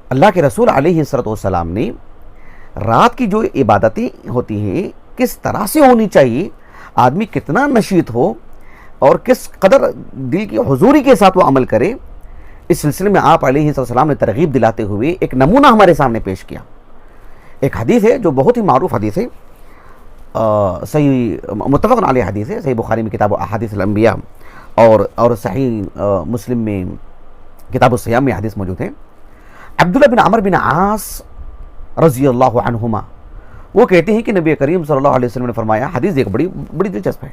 اللہ کے رسول علیہ الصلوۃ والسلام نے رات کی جو عبادتیں ہوتی ہیں کس طرح سے ہونی چاہیے، آدمی کتنا نشیط ہو اور کس قدر دل کی حضوری کے ساتھ وہ عمل کرے، اس سلسلے میں آپ علیہ السلام نے ترغیب دلاتے ہوئے ایک نمونہ ہمارے سامنے پیش کیا۔ ایک حدیث ہے جو بہت ہی معروف حدیث ہے، صحیح متفق علیہ حدیث ہے، صحیح بخاری میں کتاب احادیث الانبیاء اور صحیح مسلم میں کتاب الصیام میں حدیث موجود ہے۔ عبداللہ بن عمر بن عاص رضی اللہ عنہما وہ کہتے ہیں کہ نبی کریم صلی اللہ علیہ وسلم نے فرمایا، حدیث ایک بڑی دلچسپ ہے،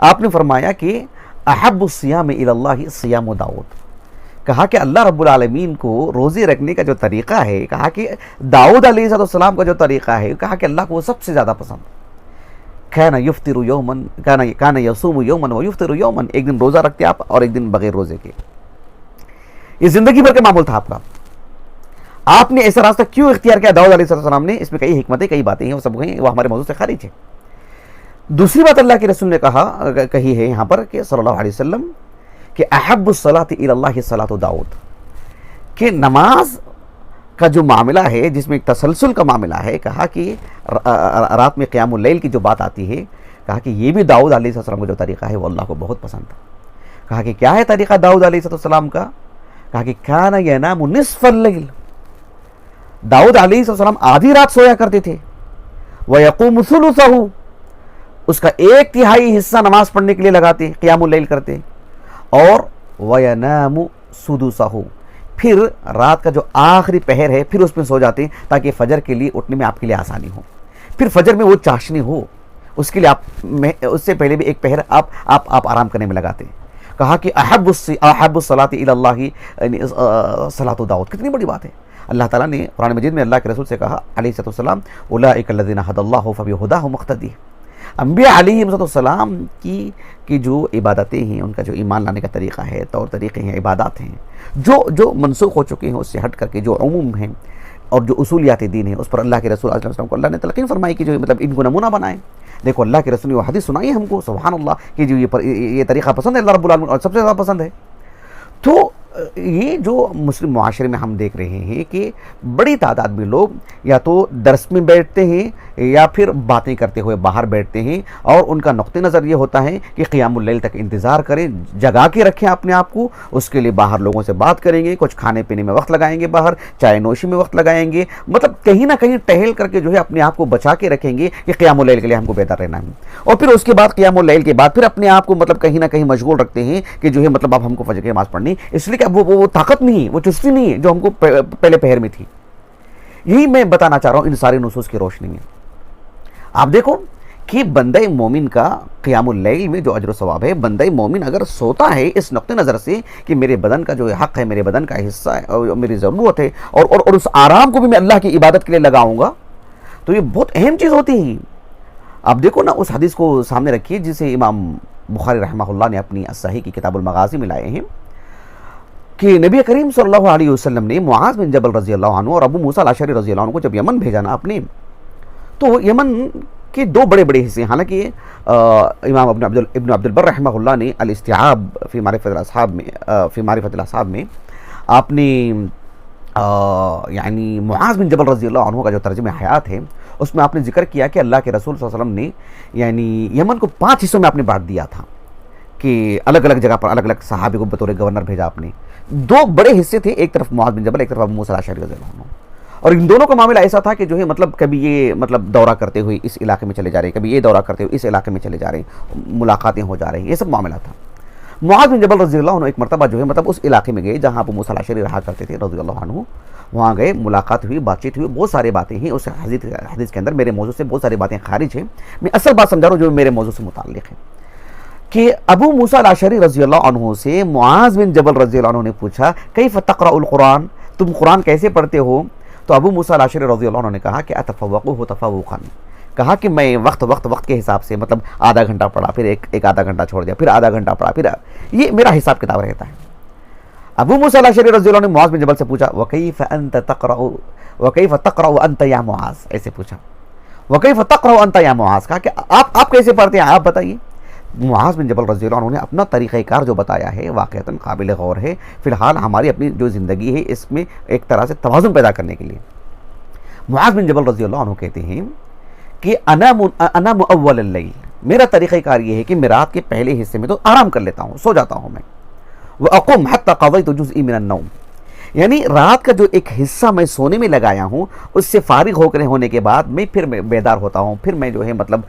آپ نے فرمایا کہ احب الصیام الی اللہ صیام داؤد، کہا کہ اللہ رب العالمین کو روزے رکھنے کا جو طریقہ ہے، کہا کہ داؤد علیہ السلام کا جو طریقہ ہے، کہا کہ اللہ کو وہ سب سے زیادہ پسند۔ کان یفطر یوما کان یصوم یوما ویفطر یوما، ایک دن روزہ رکھتے آپ اور ایک دن بغیر روزے کے، یہ زندگی بھر کا معمول تھا آپ کا۔ آپ نے ایسا راستہ کیوں اختیار کیا داؤد علیہ السلام نے؟ اس میں کئی حکمتیں، کئی باتیں ہیں، وہ سب ہیں، وہ ہمارے موضوع سے خارج ہے۔ دوسری بات اللہ کے رسول نے کہی ہے یہاں پر کہ صلی اللہ علیہ وسلم کہ احب الصلاۃ الی اللہ صلاۃ داؤد، کہ نماز کا جو معاملہ ہے جس میں ایک تسلسل کا معاملہ ہے، کہا کہ رات میں قیام اللیل کی جو بات آتی ہے، کہا کہ یہ بھی داؤد علیہ السلام کا جو طریقہ ہے وہ اللہ کو بہت پسند تھا۔ کہا کہ کیا ہے طریقہ داؤد علیہ السلام کا؟ کہا کہ کان ینام نصف اللیل، داؤد علیہ السلام آدھی رات سویا کرتے تھے، وَيَقُومُ ثُلُثَهُ، اس کا ایک تہائی حصہ نماز پڑھنے کے لیے لگاتے، قیام اللیل کرتے، اور وَيَنَامُ سُدُسَهُ، پھر رات کا جو آخری پہر ہے پھر اس میں سو جاتے تاکہ فجر کے لیے اٹھنے میں آپ کے لیے آسانی ہو، پھر فجر میں وہ چاشنی ہو، اس کے لیے آپ اس سے پہلے بھی ایک پہر آپ آرام کرنے میں لگاتے۔ کہا کہ احب الصلاۃ الی اللہ صلاۃ داؤد، کتنی بڑی بات ہے۔ اللہ تعالیٰ نے قرآن مجید میں اللہ کے رسول سے کہا علیہ السلام، اولئک الذین ھدی اللہ فبہداہ مقتدی، انبیاء علیہ السلام کی جو عبادتیں ہیں، ان کا جو ایمان لانے کا طریقہ ہے، طور طریقے ہیں، عبادات ہیں، جو منسوخ ہو چکے ہیں اس سے ہٹ کر کے جو عموم ہیں اور جو اصولیات دین ہیں، اس پر اللہ کے رسول علیہ السلام کو اللہ نے تلقین فرمائی کہ جو مطلب ان کو نمونہ بنائیں۔ دیکھو اللہ کے رسول نے وہ حدیث سنائی ہم کو، سبحان اللہ، کہ جو یہ طریقہ پسند ہے اللہ رب العالمین اور سب سے زیادہ پسند ہے۔ تو یہ جو مسلم معاشرے میں ہم دیکھ رہے ہیں کہ بڑی تعداد میں لوگ یا تو درس میں بیٹھتے ہیں یا پھر باتیں کرتے ہوئے باہر بیٹھتے ہیں، اور ان کا نقطہ نظر یہ ہوتا ہے کہ قیام اللیل تک انتظار کریں، جگا کے رکھیں اپنے آپ کو، اس کے لیے باہر لوگوں سے بات کریں گے، کچھ کھانے پینے میں وقت لگائیں گے، باہر چائے نوشی میں وقت لگائیں گے، مطلب کہیں نہ کہیں ٹہل کر کے جو ہے اپنے آپ کو بچا کے رکھیں گے کہ قیام اللیل کے لیے ہم کو بیدار رہنا ہے، اور پھر اس کے بعد قیام اللیل کے بعد پھر اپنے آپ کو مطلب کہیں نہ کہیں مشغول رکھتے ہیں کہ جو ہے مطلب اب ہم کو فجر کی نماز پڑھنی، اس لیے کہ اب وہ طاقت نہیں ہے، وہ چستی نہیں ہے جو ہم کو پہلے پہر میں تھی۔ یہی میں بتانا چاہ رہا ہوں ان سارے نصوص کی روشنی میں۔ آپ دیکھو کہ بندہ مومن کا قیام اللیل میں جو اجر و ثواب ہے، بندہ مومن اگر سوتا ہے اس نقطہ نظر سے کہ میرے بدن کا جو حق ہے، میرے بدن کا حصہ ہے اور میری ضرورت ہے، اور اس آرام کو بھی میں اللہ کی عبادت کے لیے لگاؤں گا، تو یہ بہت اہم چیز ہوتی ہے۔ آپ دیکھو نا اس حدیث کو سامنے رکھیے جسے امام بخاری رحمہ اللہ نے اپنی الصحیح کی کتاب المغازی میں لائے ہیں، کہ نبی کریم صلی اللہ علیہ وسلم نے معاذ بن جبل رضی اللہ عنہ اور ابو موسیٰ الاشعری رضی اللہ عنہ کو جب یمن بھیجا نا آپ نے، تو یمن کے دو بڑے بڑے حصے، حالانکہ امام ابن عبد البر رحمہ اللہ نے الاستیعاب فی معرفت الاصحاب میں آپ نے یعنی معاذ بن جبل رضی اللہ عنہ کا جو ترجمہ حیات ہے اس میں آپ نے ذکر کیا کہ اللہ کے رسول صلی اللہ علیہ وسلم نے یعنی یمن کو 5 حصوں میں آپ نے بانٹ دیا تھا، کہ الگ الگ جگہ پر الگ الگ صحابی کو بطور گورنر بھیجا آپ نے۔ 2 بڑے حصے تھے، ایک طرف معاذ بن جبل، ایک طرف ابو موسیٰ الاشعری رضی اللہ عنہ، اور ان دونوں کا معاملہ ایسا تھا کہ جو ہے مطلب کبھی یہ مطلب دورہ کرتے ہوئے اس علاقے میں چلے جا رہے ہیں، کبھی یہ دورہ کرتے ہوئے اس علاقے میں چلے جا رہے ہیں، ملاقاتیں ہو جا رہی ہیں، یہ سب معاملہ تھا۔ معاذ بن جبل رضی اللہ عنہ ایک مرتبہ جو ہے مطلب اس علاقے میں گئے جہاں ابو موسیٰ الاشعری رہا کرتے تھے رضی اللہ عنہ، وہاں گئے، ملاقات ہوئی، بات چیت ہوئی، بہت ساری باتیں ہیں اس حدیث کے اندر، میرے موضوع سے بہت ساری باتیں خارج ہیں، میں اصل بات سمجھا رہا ہوں جو میرے موضوع سے متعلق ہے، کہ ابو موسیٰ الاشعری رضی اللہ عنہ سے معاذ بن جبل رضی اللہ عنہ نے پوچھا کیف تقرأ القرآن، تم قرآن کیسے پڑھتے ہو؟ تو ابو موسیٰ الاشعری رضی اللہ عنہ نے کہا کہ اتفوقہ تفوقا، کہا کہ میں وقت کے حساب سے مطلب آدھا گھنٹہ پڑھا، پھر ایک آدھا گھنٹہ چھوڑ دیا، پھر آدھا گھنٹہ پڑھا، پھر یہ میرا حساب کتاب رہتا ہے۔ ابو موسیٰ الاشعری رضی اللہ عنہ نے معاذ بن جبل سے پوچھا وکیف تقرأ انت یا معاذ، ایسے پوچھا، وکیف تقرأ انت یا معاذ، کہا کہ آپ کیسے پڑھتے ہیں، آپ بتائیے۔ معاذ بن جبل رضی اللہ عنہ نے اپنا طریقہ کار جو بتایا ہے واقعتاً قابل غور ہے، فی الحال ہماری اپنی جو زندگی ہے اس میں ایک طرح سے توازن پیدا کرنے کے لیے۔ معاذ بن جبل رضی اللہ عنہ کہتے ہیں کہ انا مؤول اللیل، میرا طریقہ کار یہ ہے کہ میں رات کے پہلے حصے میں تو آرام کر لیتا ہوں، سو جاتا ہوں میں، وَأَقُمْ حَتَّى قَضَيْتُ جُزْئِي مِنَ النَّوْمِ، یعنی رات کا جو ایک حصہ میں سونے میں لگایا ہوں اس سے فارغ ہونے کے بعد میں پھر بیدار ہوتا ہوں، پھر میں جو ہے مطلب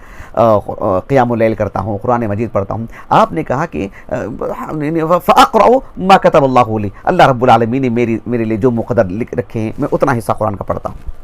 قیام اللیل کرتا ہوں، قرآن مجید پڑھتا ہوں۔ آپ نے کہا کہ فَأَقْرَأُ مَا كَتَبَ اللَّهُ لِي، اللہ رب العالمین نے میرے لیے جو مقدر لکھ رکھے ہیں میں اتنا حصہ قرآن کا پڑھتا ہوں۔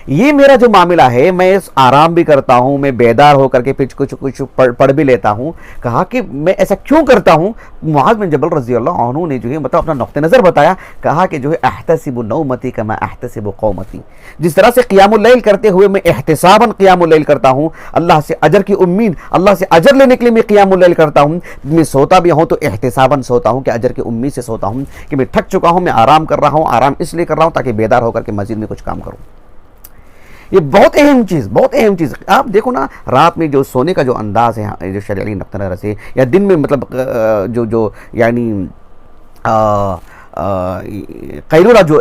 یہ میرا جو معاملہ ہے، میں آرام بھی کرتا ہوں، میں بیدار ہو کر کے پھر کچھ پڑھ بھی لیتا ہوں۔ کہا کہ میں ایسا کیوں کرتا ہوں؟ معاذ بن جبل رضی اللہ عنہ نے جو ہے مطلب اپنا نقطہ نظر بتایا، کہا کہ جو ہے احتسب نومتی کما احتسب قومتی، جس طرح سے قیام اللیل کرتے ہوئے میں احتساباً قیام اللیل کرتا ہوں، اللہ سے اجر کی امید، اللہ سے اجر لینے کے لیے میں قیام اللیل کرتا ہوں، میں سوتا بھی ہوں تو احتساباً سوتا ہوں کہ اجر کی امید سے سوتا ہوں کہ میں تھک چکا ہوں، میں آرام کر رہا ہوں، آرام اس لیے کر رہا ہوں تاکہ بیدار ہو کر کے مزید میں کچھ کام کروں۔ یہ بہت اہم چیز آپ دیکھو نا، رات میں جو سونے کا جو انداز ہے جو شرعی نقطہ نظر سے، یا دن میں مطلب جو یعنی قیلولہ جو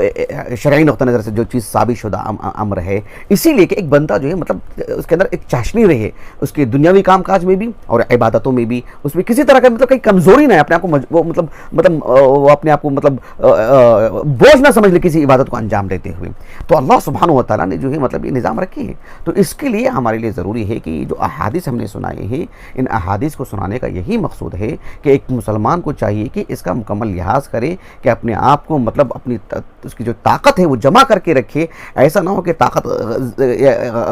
شرعی نقطہ نظر سے جو چیز ثابت شدہ امر ہے، اسی لیے کہ ایک بندہ جو ہے مطلب اس کے اندر ایک چاشنی رہے، اس کے دنیاوی کام کاج میں بھی اور عبادتوں میں بھی، اس میں کسی طرح کا مطلب کہیں کمزوری نہ ہے، اپنے آپ کو وہ اپنے آپ کو مطلب بوجھ نہ سمجھ لے کسی عبادت کو انجام دیتے ہوئے۔ تو اللہ سبحانہ و تعالیٰ نے جو ہے مطلب یہ نظام رکھی ہے، تو اس کے لیے ہمارے لیے ضروری ہے کہ جو احادیث ہم نے سنائے ہیں، ان احادیث کو سنانے کا یہی مقصود ہے کہ ایک مسلمان کو چاہیے کہ اس کا مکمل لحاظ کرے کہ اپنے آپ کو مطلب اپنی اس کی جو طاقت ہے وہ جمع کر کے رکھے، ایسا نہ ہو کہ طاقت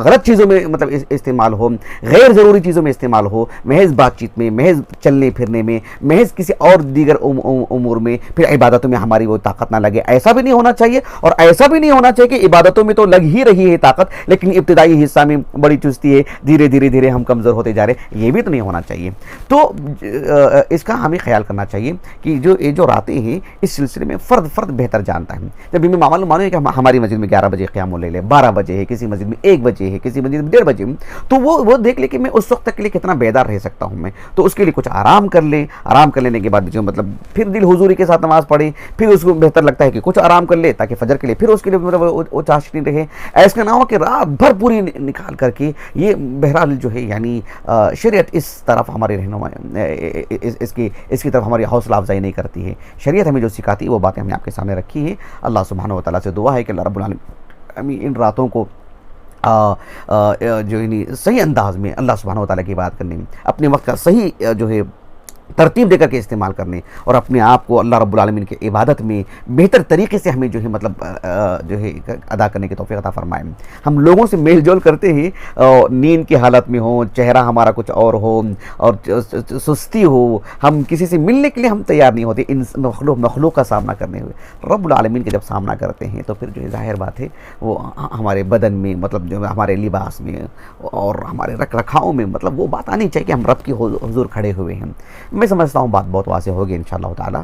غلط چیزوں میں مطلب استعمال ہو، غیر ضروری چیزوں میں استعمال ہو، محض بات چیت میں، محض چلنے پھرنے میں، محض کسی اور دیگر امور میں، پھر عبادتوں میں ہماری وہ طاقت نہ لگے۔ ایسا بھی نہیں ہونا چاہیے، اور ایسا بھی نہیں ہونا چاہیے کہ عبادتوں میں تو لگ ہی رہی ہے طاقت لیکن ابتدائی حصہ میں بڑی چستی ہے، دھیرے ہم کمزور ہوتے جا رہے ہیں، یہ بھی تو نہیں ہونا چاہیے۔ تو اس کا ہمیں خیال کرنا چاہیے کہ یہ جو راتیں ہیں اس سلسلے میں فرد بہتر جانتا ہے۔ جب میں معلوم ہے کہ ہماری مسجد میں 11 بجے قیام اللیل ہے، 12 بجے ہے، کسی مسجد میں 1 بجے ہے، کسی مسجد میں 1:30 بجے، تو وہ دیکھ لے کہ میں اس وقت تک کے لیے کتنا بیدار رہ سکتا ہوں میں، تو اس کے لیے کچھ آرام کر لے، آرام کر لینے کے بعد جو مطلب پھر دل حضوری کے ساتھ نماز پڑھے، پھر اس کو بہتر لگتا ہے کہ کچھ آرام کر لے تاکہ فجر کے لیے پھر اس کے لیے مطلب وہ چاشنی رہے۔ ایسا نہ ہو کہ رات بھر پوری نکال کر کے، یہ بہرحال جو ہے یعنی شریعت اس طرف ہماری رہنمائی، اس کی طرف ہماری حوصلہ افزائی نہیں کرتی ہے۔ شریعت ہمیں جو سکھاتی ہے وہ باتیں ہم نے آپ کے سامنے رکھی ہے۔ اللہ سبحانہ و تعالیٰ سے دعا ہے کہ اللہ رب العالمین ان راتوں کو جو صحیح انداز میں اللہ سبحانہ و تعالیٰ کی بات کرنے میں، اپنے وقت کا صحیح جو ہے ترتیب دے کر کے استعمال کرنے، اور اپنے آپ کو اللہ رب العالمین کی عبادت میں بہتر طریقے سے ہمیں جو ہے مطلب جو ہے ادا کرنے کی توفیق عطا فرمائیں۔ ہم لوگوں سے میل جول کرتے ہیں، نیند کی حالت میں ہوں، چہرہ ہمارا کچھ اور ہو اور سستی ہو، ہم کسی سے ملنے کے لیے ہم تیار نہیں ہوتے ان مخلوق کا سامنا کرنے ہوئے۔ رب العالمین کے جب سامنا کرتے ہیں تو پھر جو ہے ظاہر بات ہے وہ ہمارے بدن میں مطلب جو ہمارے لباس میں اور ہمارے رکھ رکھاؤ میں مطلب وہ بات آنی چاہیے کہ ہم رب کی حضور کھڑے ہوئے ہیں۔ میں سمجھتا ہوں بات بہت واضح ہوگی انشاءاللہ تعالی۔